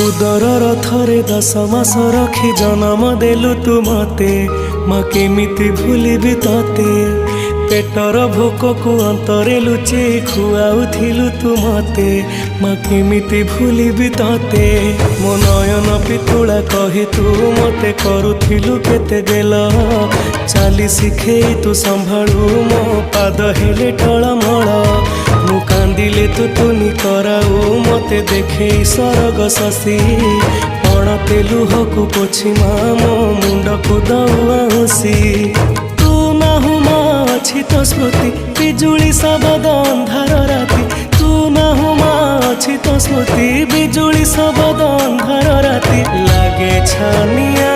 उदर रथरे 10 मास रखी जन्म देलु तू मते माँ केमिति भूलिबि तते पेटर भोक को अंतरे लुचे खुआउथिलु तू मते माँ केमिति भूलिबि तते मो नयन पितुला कही तू मते करुथिलु केते गेल चाली शिखेई तू संभाळु मो पाद हेले टळमळ मु कांदिले तू तुनी कराऊ मते देखे सरग शशि पण तेलुहकु पोछि मो मुंड को दउसी तू नाहु मा अछि तो स्मृति बिजुली शबद अंधार राति तू नाहु मा अछि तो स्मृति बिजुली शबद अंधार राति लागे छानिया